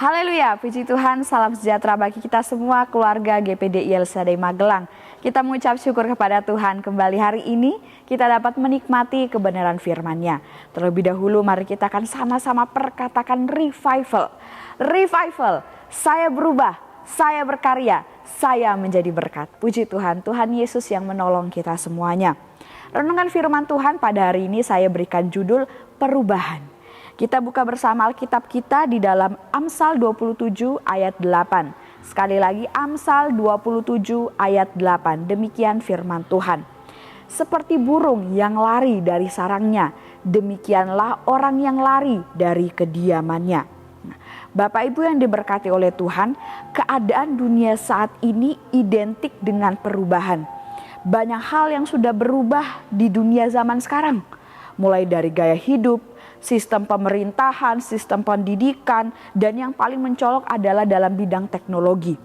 Haleluya, puji Tuhan, salam sejahtera bagi kita semua keluarga GPDI LSD Magelang. Kita mengucap syukur kepada Tuhan kembali hari ini kita dapat menikmati kebenaran firman-Nya. Terlebih dahulu mari kita akan sama-sama perkatakan revival. Revival, saya berubah, saya berkarya, saya menjadi berkat. Puji Tuhan, Tuhan Yesus yang menolong kita semuanya. Renungan firman Tuhan pada hari ini saya berikan judul perubahan. Kita buka bersama Alkitab kita di dalam Amsal 27 ayat 8. Sekali lagi Amsal 27 ayat 8. Demikian firman Tuhan. Seperti burung yang lari dari sarangnya, demikianlah orang yang lari dari kediamannya. Bapak Ibu yang diberkati oleh Tuhan, keadaan dunia saat ini identik dengan perubahan. Banyak hal yang sudah berubah di dunia zaman sekarang. Mulai dari gaya hidup, sistem pemerintahan, sistem pendidikan, dan yang paling mencolok adalah dalam bidang teknologi.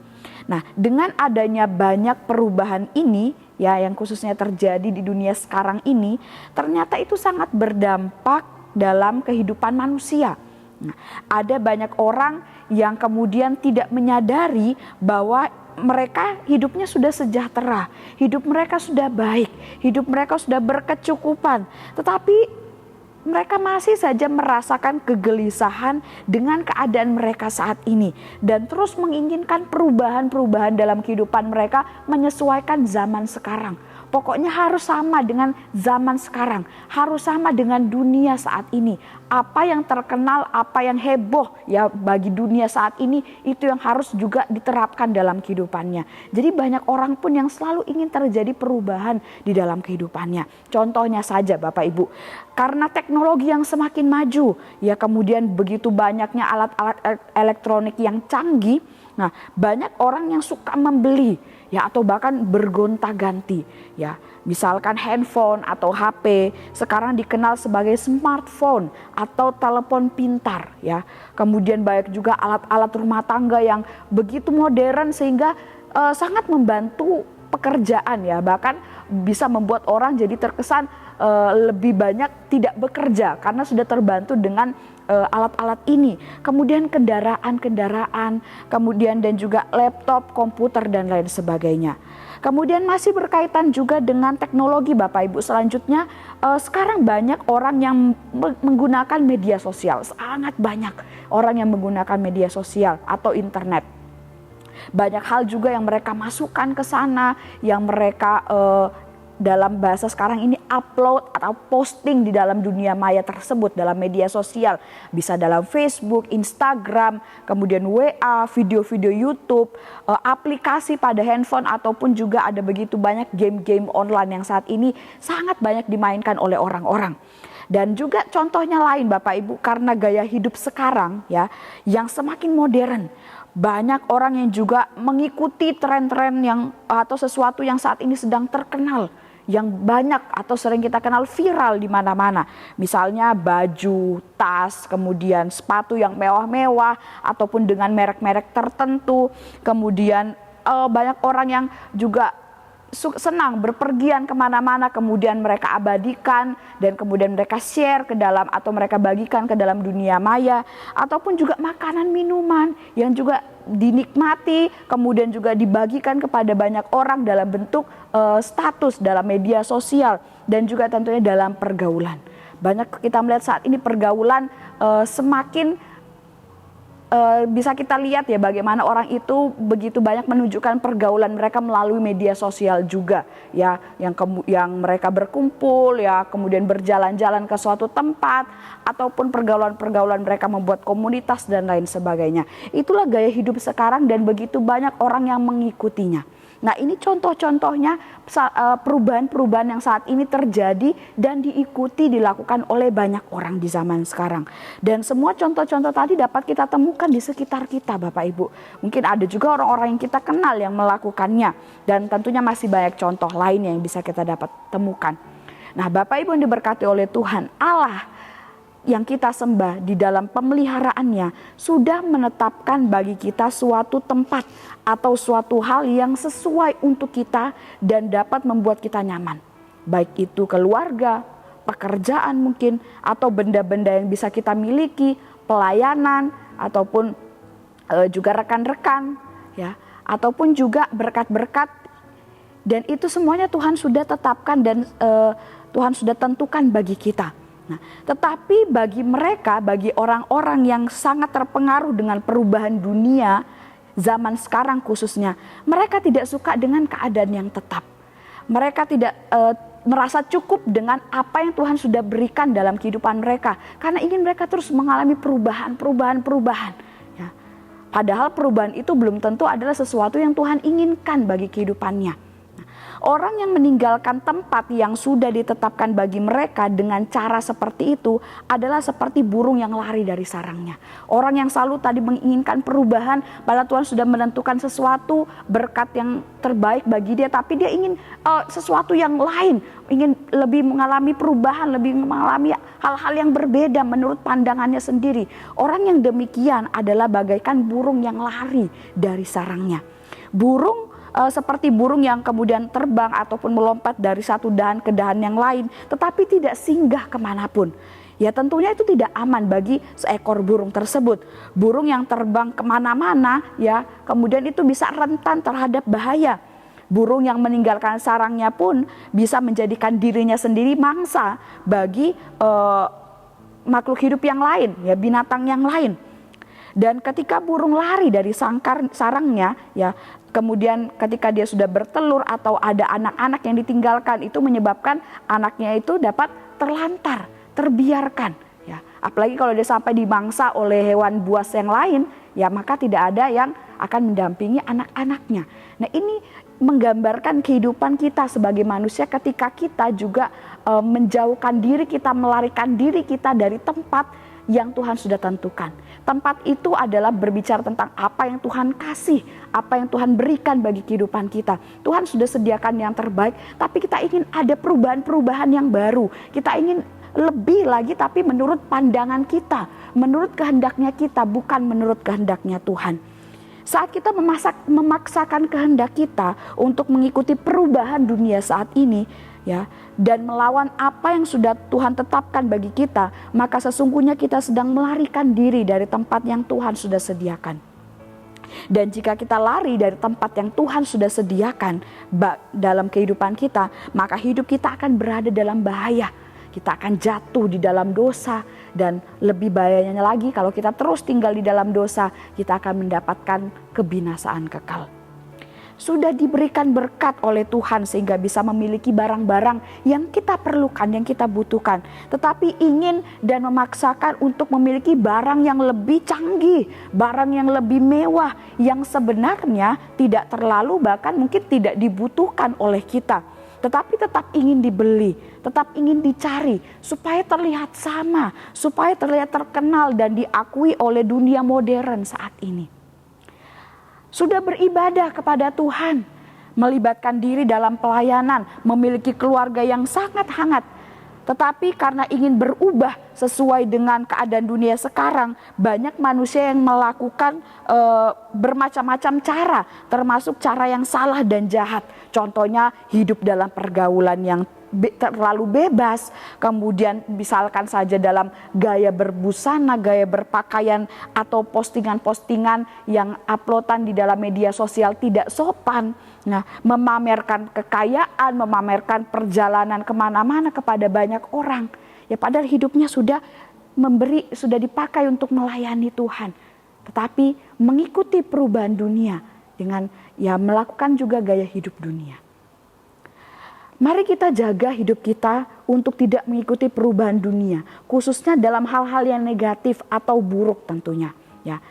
Nah, dengan adanya banyak perubahan ini, ya yang khususnya terjadi di dunia sekarang ini, ternyata itu sangat berdampak dalam kehidupan manusia. Nah, ada banyak orang yang kemudian tidak menyadari bahwa mereka hidupnya sudah sejahtera, hidup mereka sudah baik, hidup mereka sudah berkecukupan, tetapi mereka masih saja merasakan kegelisahan dengan keadaan mereka saat ini dan terus menginginkan perubahan-perubahan dalam kehidupan mereka menyesuaikan zaman sekarang. Pokoknya harus sama dengan zaman sekarang, harus sama dengan dunia saat ini. Apa yang terkenal, apa yang heboh ya bagi dunia saat ini, itu yang harus juga diterapkan dalam kehidupannya. Jadi banyak orang pun yang selalu ingin terjadi perubahan di dalam kehidupannya. Contohnya saja Bapak Ibu, karena teknologi yang semakin maju, ya kemudian begitu banyaknya alat-alat elektronik yang canggih, nah banyak orang yang suka membeli ya atau bahkan bergonta-ganti ya. Misalkan handphone atau HP sekarang dikenal sebagai smartphone atau telepon pintar ya. Kemudian banyak juga alat-alat rumah tangga yang begitu modern sehingga sangat membantu pekerjaan ya, bahkan bisa membuat orang jadi terkesan lebih banyak tidak bekerja karena sudah terbantu dengan alat-alat ini. Kemudian kendaraan-kendaraan, kemudian dan juga laptop, komputer dan lain sebagainya. Kemudian masih berkaitan juga dengan teknologi Bapak Ibu, selanjutnya sekarang banyak orang yang menggunakan media sosial, sangat banyak orang yang menggunakan media sosial atau internet. Banyak hal juga yang mereka masukkan ke sana, yang mereka dalam bahasa sekarang ini upload atau posting di dalam dunia maya tersebut dalam media sosial. Bisa dalam Facebook, Instagram, kemudian WA, video-video YouTube, aplikasi pada handphone ataupun juga ada begitu banyak game-game online yang saat ini sangat banyak dimainkan oleh orang-orang. Dan juga contohnya lain Bapak Ibu, karena gaya hidup sekarang ya yang semakin modern. Banyak orang yang juga mengikuti tren-tren yang atau sesuatu yang saat ini sedang terkenal, yang banyak atau sering kita kenal viral di mana-mana. Misalnya baju, tas, kemudian sepatu yang mewah-mewah ataupun dengan merek-merek tertentu. Kemudian banyak orang yang juga senang berpergian kemana-mana, kemudian mereka abadikan dan kemudian mereka share ke dalam atau mereka bagikan ke dalam dunia maya. Ataupun juga makanan minuman yang juga dinikmati kemudian juga dibagikan kepada banyak orang dalam bentuk status dalam media sosial dan juga tentunya dalam pergaulan. Banyak kita melihat saat ini pergaulan semakin bisa kita lihat ya bagaimana orang itu begitu banyak menunjukkan pergaulan mereka melalui media sosial juga ya, yang mereka berkumpul ya, kemudian berjalan-jalan ke suatu tempat ataupun pergaulan-pergaulan mereka membuat komunitas dan lain sebagainya. Itulah gaya hidup sekarang dan begitu banyak orang yang mengikutinya. Nah, ini contoh-contohnya perubahan-perubahan yang saat ini terjadi dan diikuti dilakukan oleh banyak orang di zaman sekarang. Dan semua contoh-contoh tadi dapat kita temukan di sekitar kita Bapak Ibu. Mungkin ada juga orang-orang yang kita kenal yang melakukannya. Dan tentunya masih banyak contoh lain yang bisa kita dapat temukan. Nah, Bapak Ibu yang diberkati oleh Tuhan, Allah yang kita sembah di dalam pemeliharaannya sudah menetapkan bagi kita suatu tempat atau suatu hal yang sesuai untuk kita dan dapat membuat kita nyaman. Baik itu keluarga, pekerjaan mungkin, atau benda-benda yang bisa kita miliki, pelayanan, ataupun juga rekan-rekan, ya, ataupun juga berkat-berkat, dan itu semuanya Tuhan sudah tetapkan dan Tuhan sudah tentukan bagi kita. Nah, tetapi bagi mereka, bagi orang-orang yang sangat terpengaruh dengan perubahan dunia zaman sekarang khususnya, mereka tidak suka dengan keadaan yang tetap. Mereka tidak merasa cukup dengan apa yang Tuhan sudah berikan dalam kehidupan mereka, karena ingin mereka terus mengalami perubahan. Ya. Padahal perubahan itu belum tentu adalah sesuatu yang Tuhan inginkan bagi kehidupannya. Orang yang meninggalkan tempat yang sudah ditetapkan bagi mereka dengan cara seperti itu adalah seperti burung yang lari dari sarangnya. Orang yang selalu tadi menginginkan perubahan, padahal Tuhan sudah menentukan sesuatu berkat yang terbaik bagi dia, tapi dia ingin sesuatu yang lain, ingin lebih mengalami perubahan, lebih mengalami hal-hal yang berbeda menurut pandangannya sendiri. Orang yang demikian adalah bagaikan burung yang lari dari sarangnya. Burung seperti burung yang kemudian terbang ataupun melompat dari satu dahan ke dahan yang lain, tetapi tidak singgah kemanapun. Ya tentunya itu tidak aman bagi seekor burung tersebut. Burung yang terbang kemana-mana, ya kemudian itu bisa rentan terhadap bahaya. Burung yang meninggalkan sarangnya pun bisa menjadikan dirinya sendiri mangsa bagi makhluk hidup yang lain, ya binatang yang lain. Dan ketika burung lari dari sarangnya, ya kemudian ketika dia sudah bertelur atau ada anak-anak yang ditinggalkan, itu menyebabkan anaknya itu dapat terlantar, terbiarkan. Ya, apalagi kalau dia sampai dimangsa oleh hewan buas yang lain, ya maka tidak ada yang akan mendampingi anak-anaknya. Nah ini menggambarkan kehidupan kita sebagai manusia ketika kita juga menjauhkan diri kita, melarikan diri kita dari tempat yang Tuhan sudah tentukan. Tempat itu adalah berbicara tentang apa yang Tuhan kasih, apa yang Tuhan berikan bagi kehidupan kita. Tuhan sudah sediakan yang terbaik, tapi kita ingin ada perubahan-perubahan yang baru. Kita ingin lebih lagi, tapi menurut pandangan kita, menurut kehendaknya kita, bukan menurut kehendaknya Tuhan. Saat kita memaksakan kehendak kita untuk mengikuti perubahan dunia saat ini, ya, dan melawan apa yang sudah Tuhan tetapkan bagi kita, maka sesungguhnya kita sedang melarikan diri dari tempat yang Tuhan sudah sediakan. Dan jika kita lari dari tempat yang Tuhan sudah sediakan dalam kehidupan kita, maka hidup kita akan berada dalam bahaya. Kita akan jatuh di dalam dosa, dan lebih bahayanya lagi kalau kita terus tinggal di dalam dosa, kita akan mendapatkan kebinasaan kekal. Sudah diberikan berkat oleh Tuhan sehingga bisa memiliki barang-barang yang kita perlukan, yang kita butuhkan. Tetapi ingin dan memaksakan untuk memiliki barang yang lebih canggih, barang yang lebih mewah, yang sebenarnya tidak terlalu, bahkan mungkin tidak dibutuhkan oleh kita. Tetapi tetap ingin dibeli, tetap ingin dicari supaya terlihat sama, supaya terlihat terkenal dan diakui oleh dunia modern saat ini. Sudah beribadah kepada Tuhan, melibatkan diri dalam pelayanan, memiliki keluarga yang sangat hangat. Tetapi karena ingin berubah sesuai dengan keadaan dunia sekarang, banyak manusia yang melakukan bermacam-macam cara, termasuk cara yang salah dan jahat. Contohnya hidup dalam pergaulan yang terlalu bebas, kemudian misalkan saja dalam gaya berbusana, gaya berpakaian, atau postingan-postingan yang uploadan di dalam media sosial tidak sopan. Nah, memamerkan kekayaan, memamerkan perjalanan kemana-mana kepada banyak orang. Ya padahal hidupnya sudah dipakai untuk melayani Tuhan. Tetapi mengikuti perubahan dunia dengan ya melakukan juga gaya hidup dunia. Mari kita jaga hidup kita untuk tidak mengikuti perubahan dunia, khususnya dalam hal-hal yang negatif atau buruk tentunya. Ya,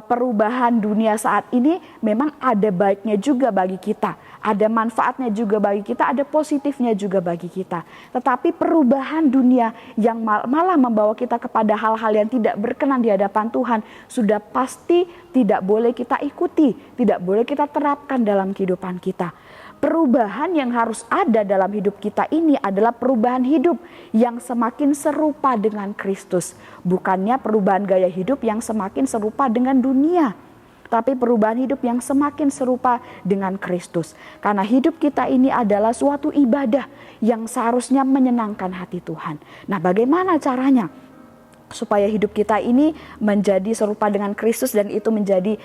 perubahan dunia saat ini memang ada baiknya juga bagi kita, ada manfaatnya juga bagi kita, ada positifnya juga bagi kita. Tetapi perubahan dunia yang malah membawa kita kepada hal-hal yang tidak berkenan di hadapan Tuhan, sudah pasti tidak boleh kita ikuti, tidak boleh kita terapkan dalam kehidupan kita. Perubahan yang harus ada dalam hidup kita ini adalah perubahan hidup yang semakin serupa dengan Kristus. Bukannya perubahan gaya hidup yang semakin serupa dengan dunia, tapi perubahan hidup yang semakin serupa dengan Kristus. Karena hidup kita ini adalah suatu ibadah yang seharusnya menyenangkan hati Tuhan. Nah, bagaimana caranya? supaya hidup kita ini menjadi serupa dengan Kristus dan itu menjadi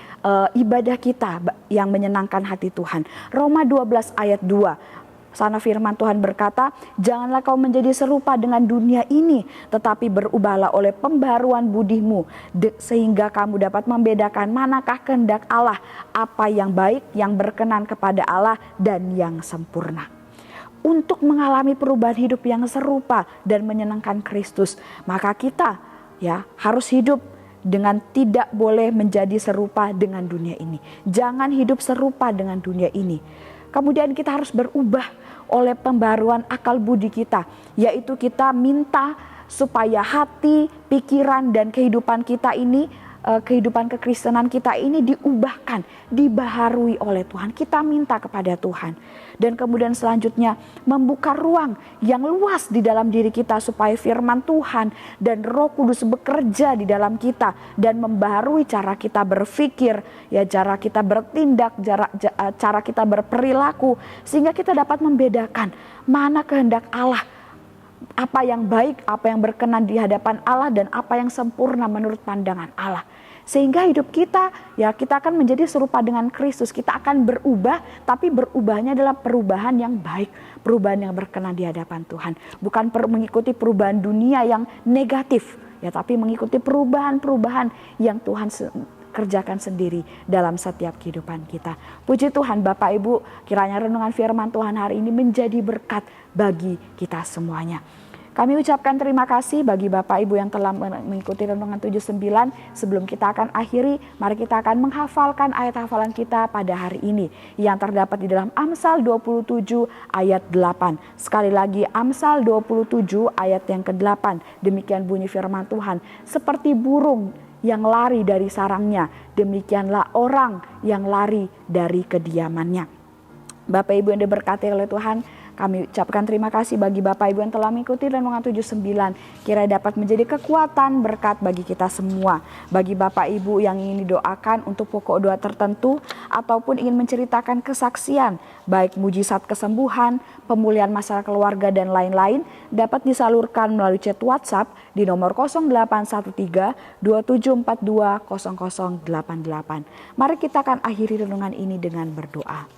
ibadah kita yang menyenangkan hati Tuhan. Roma 12 ayat 2. Sana firman Tuhan berkata, janganlah kau menjadi serupa dengan dunia ini, tetapi berubahlah oleh pembaruan budimu, sehingga kamu dapat membedakan manakah kehendak Allah, apa yang baik, yang berkenan kepada Allah, dan yang sempurna. Untuk mengalami perubahan hidup yang serupa dan menyenangkan Kristus, maka kita harus hidup dengan tidak boleh menjadi serupa dengan dunia ini. Jangan hidup serupa dengan dunia ini. Kemudian kita harus berubah oleh pembaruan akal budi kita, yaitu kita minta supaya hati, pikiran, dan kehidupan kita ini, kehidupan kekristenan kita ini diubahkan, dibaharui oleh Tuhan. Kita minta kepada Tuhan. Dan kemudian selanjutnya membuka ruang yang luas di dalam diri kita supaya firman Tuhan dan Roh Kudus bekerja di dalam kita dan membaharui cara kita berpikir, cara kita bertindak, cara kita berperilaku, sehingga kita dapat membedakan mana kehendak Allah, apa yang baik, apa yang berkenan di hadapan Allah, dan apa yang sempurna menurut pandangan Allah. Sehingga hidup kita, kita akan menjadi serupa dengan Kristus. Kita akan berubah, tapi berubahnya adalah perubahan yang baik, perubahan yang berkenan di hadapan Tuhan. Bukan mengikuti perubahan dunia yang negatif, tapi mengikuti perubahan-perubahan yang Tuhan kerjakan sendiri dalam setiap kehidupan kita. Puji Tuhan Bapak Ibu, kiranya renungan firman Tuhan hari ini menjadi berkat bagi kita semuanya. Kami ucapkan terima kasih bagi Bapak Ibu yang telah mengikuti renungan 79. Sebelum kita akan akhiri, mari kita akan menghafalkan ayat hafalan kita pada hari ini yang terdapat di dalam Amsal 27 ayat 8. Sekali lagi Amsal 27 ayat yang ke-8. Demikian bunyi firman Tuhan, seperti burung yang lari dari sarangnya, demikianlah orang yang lari dari kediamannya. Bapak Ibu yang diberkati oleh Tuhan, kami ucapkan terima kasih bagi Bapak Ibu yang telah mengikuti renungan 79. Kiranya dapat menjadi kekuatan berkat bagi kita semua. Bagi Bapak Ibu yang ingin didoakan untuk pokok doa tertentu ataupun ingin menceritakan kesaksian, baik mujizat kesembuhan, pemulihan masalah keluarga dan lain-lain, dapat disalurkan melalui chat WhatsApp di nomor 0813 2742 0088. Mari kita akan akhiri renungan ini dengan berdoa.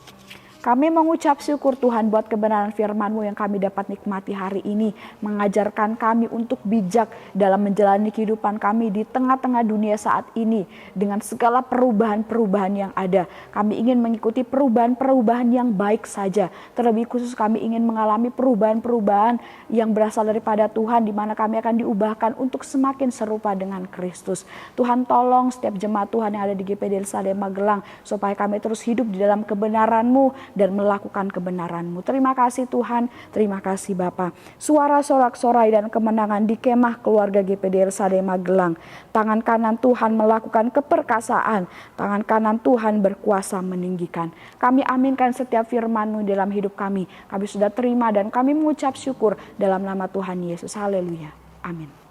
Kami mengucap syukur Tuhan buat kebenaran firman-Mu yang kami dapat nikmati hari ini. Mengajarkan kami untuk bijak dalam menjalani kehidupan kami di tengah-tengah dunia saat ini. Dengan segala perubahan-perubahan yang ada. Kami ingin mengikuti perubahan-perubahan yang baik saja. Terlebih khusus kami ingin mengalami perubahan-perubahan yang berasal daripada Tuhan, di mana kami akan diubahkan untuk semakin serupa dengan Kristus. Tuhan tolong setiap jemaat Tuhan yang ada di GPD Elsade Magelang, supaya kami terus hidup di dalam kebenaran-Mu dan melakukan kebenaran-Mu. Terima kasih Tuhan, terima kasih Bapa. Suara sorak-sorai dan kemenangan di kemah keluarga GPD Elsade Magelang. Tangan kanan Tuhan melakukan keperkasaan, tangan kanan Tuhan berkuasa meninggikan. Kami aminkan setiap firman-Mu dalam hidup kami. Kami sudah terima dan kami mengucap syukur dalam nama Tuhan Yesus. Haleluya. Amin.